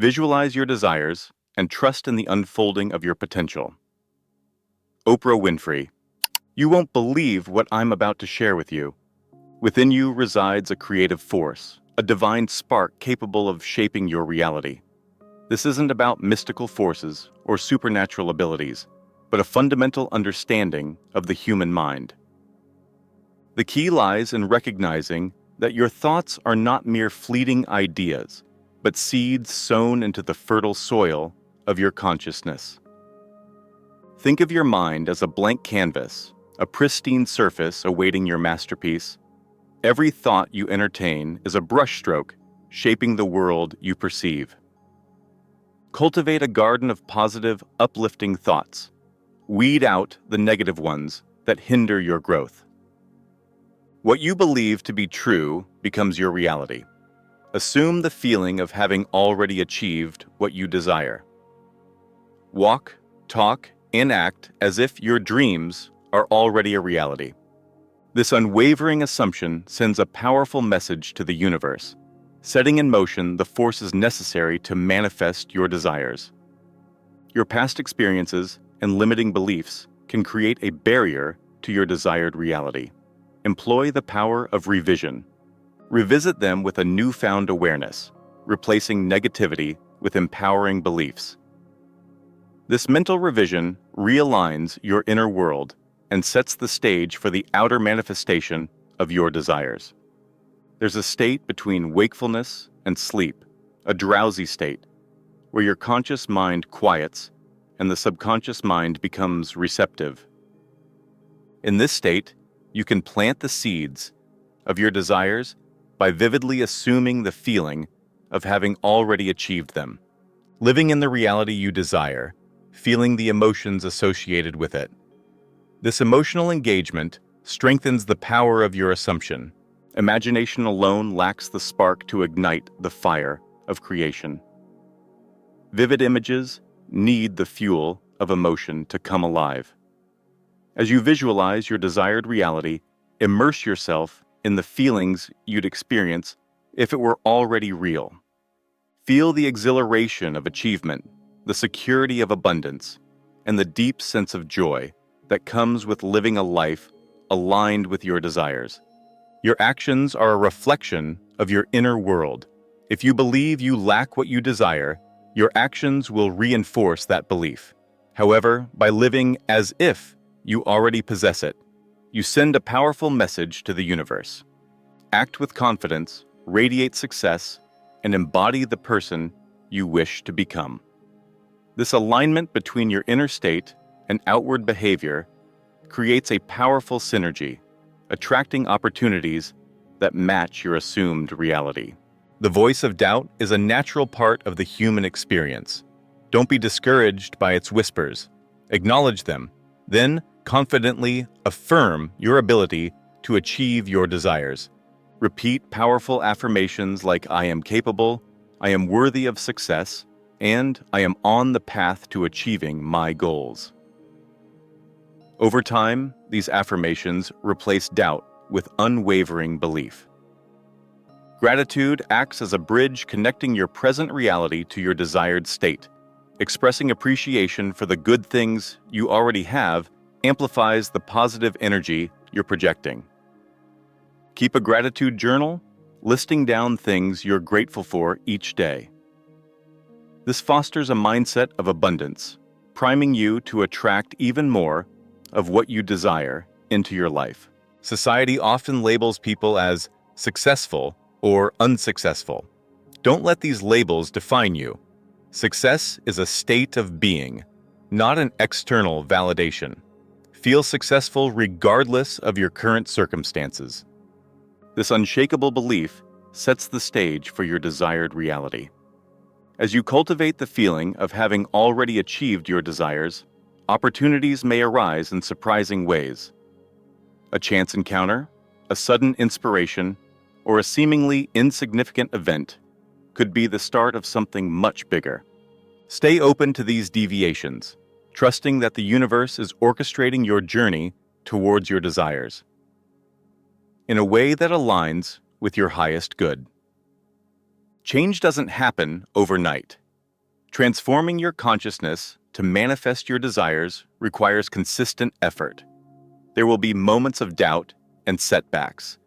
Visualize your desires and trust in the unfolding of your potential. Oprah Winfrey: "You won't believe what I'm about to share with you. Within you resides a creative force, a divine spark capable of shaping your reality. This isn't about mystical forces or supernatural abilities, but a fundamental understanding of the human mind. The key lies in recognizing that your thoughts are not mere fleeting ideas, but seeds sown into the fertile soil of your consciousness. Think of your mind as a blank canvas, a pristine surface awaiting your masterpiece. Every thought you entertain is a brushstroke shaping the world you perceive. Cultivate a garden of positive, uplifting thoughts. Weed out the negative ones that hinder your growth. What you believe to be true becomes your reality. Assume the feeling of having already achieved what you desire. Walk, talk, and act as if your dreams are already a reality. This unwavering assumption sends a powerful message to the universe, setting in motion the forces necessary to manifest your desires. Your past experiences and limiting beliefs can create a barrier to your desired reality. Employ the power of revision. Revisit them with a newfound awareness, replacing negativity with empowering beliefs. This mental revision realigns your inner world and sets the stage for the outer manifestation of your desires. There's a state between wakefulness and sleep, a drowsy state, where your conscious mind quiets and the subconscious mind becomes receptive. In this state, you can plant the seeds of your desires by vividly assuming the feeling of having already achieved them, living in the reality you desire, feeling the emotions associated with it. This emotional engagement strengthens the power of your assumption. Imagination alone lacks the spark to ignite the fire of creation. Vivid images need the fuel of emotion to come alive. As you visualize your desired reality, immerse yourself in the feelings you'd experience if it were already real. Feel the exhilaration of achievement, the security of abundance, and the deep sense of joy that comes with living a life aligned with your desires. Your actions are a reflection of your inner world. If you believe you lack what you desire, your actions will reinforce that belief. However, by living as if you already possess it, you send a powerful message to the universe. Act with confidence, radiate success, and embody the person you wish to become. This alignment between your inner state and outward behavior creates a powerful synergy, attracting opportunities that match your assumed reality. The voice of doubt is a natural part of the human experience. Don't be discouraged by its whispers. Acknowledge them, then confidently affirm your ability to achieve your desires. Repeat powerful affirmations like "I am capable," "I am worthy of success," and "I am on the path to achieving my goals." Over time, these affirmations replace doubt with unwavering belief. Gratitude acts as a bridge connecting your present reality to your desired state. Expressing appreciation for the good things you already have amplifies the positive energy you're projecting. Keep a gratitude journal, listing down things you're grateful for each day. This fosters a mindset of abundance, priming you to attract even more of what you desire into your life. Society often labels people as successful or unsuccessful. Don't let these labels define you. Success is a state of being, not an external validation. Feel successful regardless of your current circumstances. This unshakable belief sets the stage for your desired reality. As you cultivate the feeling of having already achieved your desires, opportunities may arise in surprising ways. A chance encounter, a sudden inspiration, or a seemingly insignificant event could be the start of something much bigger. Stay open to these deviations, trusting that the universe is orchestrating your journey towards your desires in a way that aligns with your highest good. Change doesn't happen overnight. Transforming your consciousness to manifest your desires requires consistent effort. There will be moments of doubt and setbacks.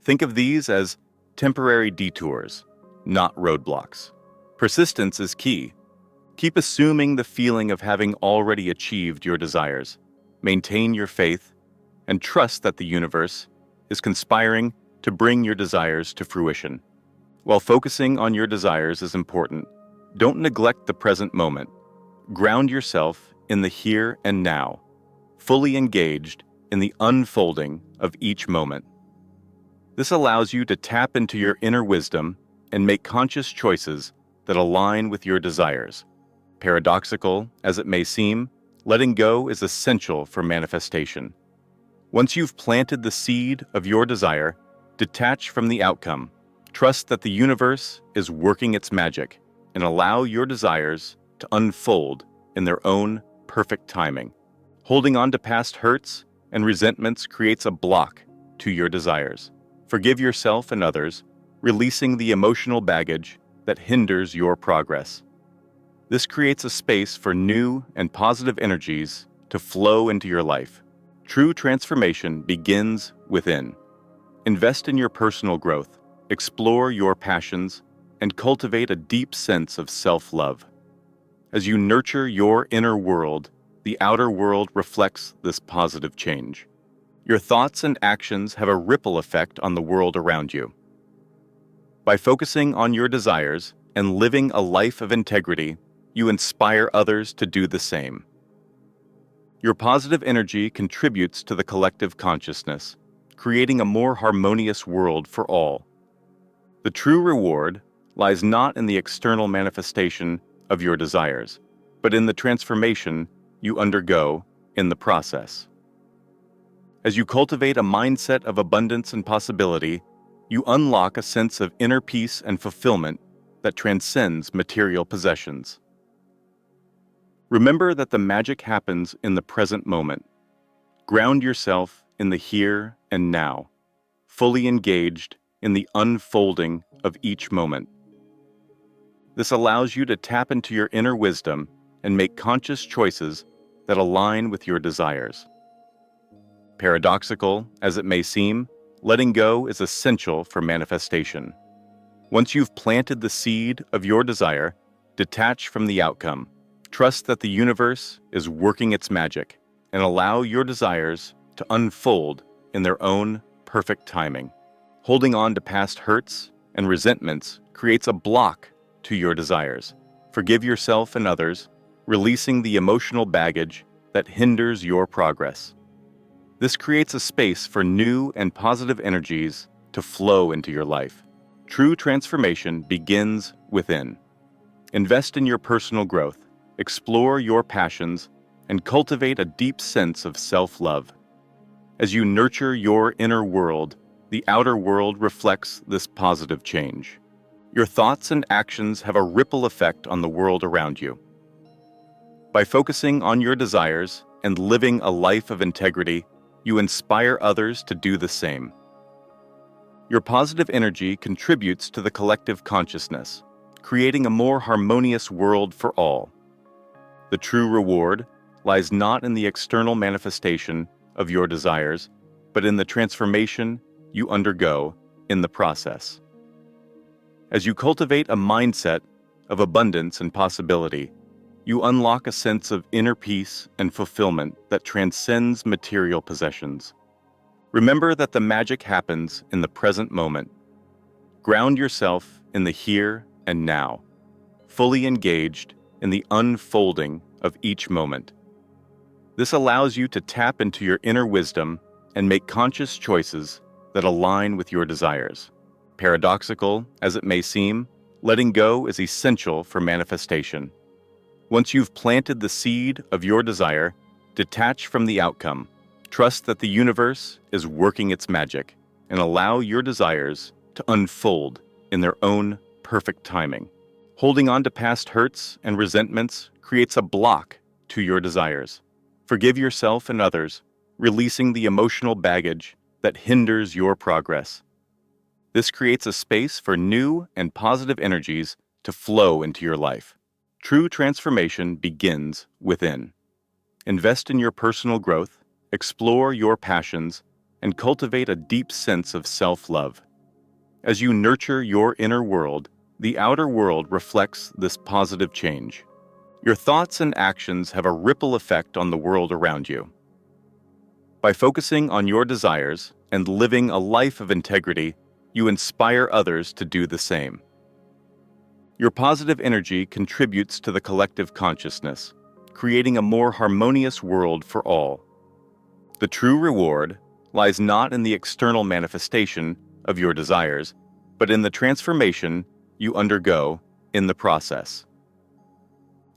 Think of these as temporary detours, not roadblocks. Persistence is key. Keep assuming the feeling of having already achieved your desires. Maintain your faith and trust that the universe is conspiring to bring your desires to fruition. While focusing on your desires is important, don't neglect the present moment. Ground yourself in the here and now, fully engaged in the unfolding of each moment. This allows you to tap into your inner wisdom and make conscious choices that align with your desires. Paradoxical as it may seem, letting go is essential for manifestation. Once you've planted the seed of your desire, detach from the outcome. Trust that the universe is working its magic and allow your desires to unfold in their own perfect timing. Holding on to past hurts and resentments creates a block to your desires. Forgive yourself and others, releasing the emotional baggage that hinders your progress. This creates a space for new and positive energies to flow into your life. True transformation begins within. Invest in your personal growth, explore your passions, and cultivate a deep sense of self-love. As you nurture your inner world, the outer world reflects this positive change. Your thoughts and actions have a ripple effect on the world around you. By focusing on your desires and living a life of integrity, you inspire others to do the same. Your positive energy contributes to the collective consciousness, creating a more harmonious world for all. The true reward lies not in the external manifestation of your desires, but in the transformation you undergo in the process. As you cultivate a mindset of abundance and possibility, you unlock a sense of inner peace and fulfillment that transcends material possessions. Remember that the magic happens in the present moment. Ground yourself in the here and now, fully engaged in the unfolding of each moment. This allows you to tap into your inner wisdom and make conscious choices that align with your desires. Paradoxical as it may seem, letting go is essential for manifestation. Once you've planted the seed of your desire, detach from the outcome. Trust that the universe is working its magic and allow your desires to unfold in their own perfect timing. Holding on to past hurts and resentments creates a block to your desires. Forgive yourself and others, releasing the emotional baggage that hinders your progress. This creates a space for new and positive energies to flow into your life. True transformation begins within. Invest in your personal growth, explore your passions, and cultivate a deep sense of self-love. As you nurture your inner world, the outer world reflects this positive change. Your thoughts and actions have a ripple effect on the world around you. By focusing on your desires and living a life of integrity, you inspire others to do the same. Your positive energy contributes to the collective consciousness, creating a more harmonious world for all. The true reward lies not in the external manifestation of your desires, but in the transformation you undergo in the process. As you cultivate a mindset of abundance and possibility, you unlock a sense of inner peace and fulfillment that transcends material possessions. Remember that the magic happens in the present moment. Ground yourself in the here and now, fully engaged in the unfolding of each moment. This allows you to tap into your inner wisdom and make conscious choices that align with your desires. Paradoxical as it may seem, letting go is essential for manifestation. Once you've planted the seed of your desire, detach from the outcome. Trust that the universe is working its magic and allow your desires to unfold in their own perfect timing. Holding on to past hurts and resentments creates a block to your desires. Forgive yourself and others, releasing the emotional baggage that hinders your progress. This creates a space for new and positive energies to flow into your life. True transformation begins within. Invest in your personal growth, explore your passions, and cultivate a deep sense of self-love. As you nurture your inner world, the outer world reflects this positive change. Your thoughts and actions have a ripple effect on the world around you. By focusing on your desires and living a life of integrity, you inspire others to do the same. Your positive energy contributes to the collective consciousness, creating a more harmonious world for all. The true reward lies not in the external manifestation of your desires, but in the transformation you undergo in the process.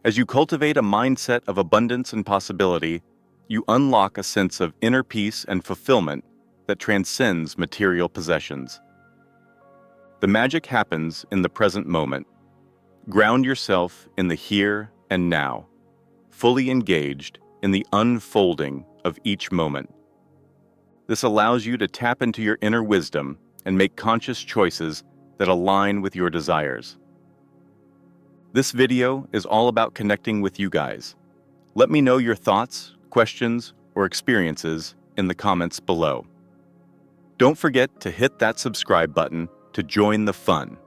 As you cultivate a mindset of abundance and possibility, you unlock a sense of inner peace and fulfillment that transcends material possessions. The magic happens in the present moment. Ground yourself in the here and now, fully engaged in the unfolding of each moment. This allows you to tap into your inner wisdom and make conscious choices that align with your desires. This video is all about connecting with you guys. Let me know your thoughts, questions, or experiences in the comments below. Don't forget to hit that subscribe button to join the fun.